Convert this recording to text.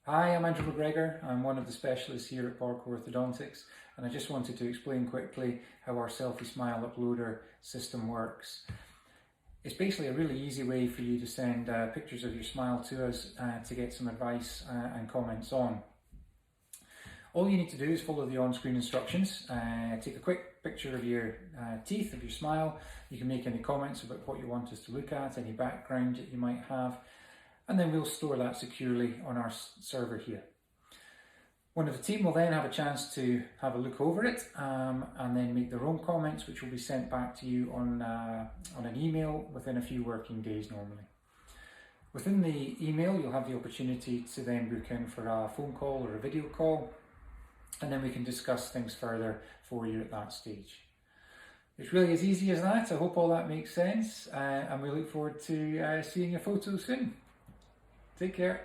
Hi, I'm Andrew McGregor. I'm one of the specialists here at Orthodontics, and I just wanted to explain quickly how our Selfie Smile uploader system works. It's basically a really easy way for you to send pictures of your smile to us to get some advice and comments on. All you need to do is follow the on-screen instructions. Take a quick picture of your teeth, of your smile. You can make any comments about what you want us to look at, any background that you might have, and then we'll store that securely on our server here. One of the team will then have a chance to have a look over it and then make their own comments, which will be sent back to you on an email within a few working days normally. Within the email, you'll have the opportunity to then book in for a phone call or a video call, and then we can discuss things further for you at that stage. It's really as easy as that. I hope all that makes sense, and we look forward to seeing your photos soon. Take care.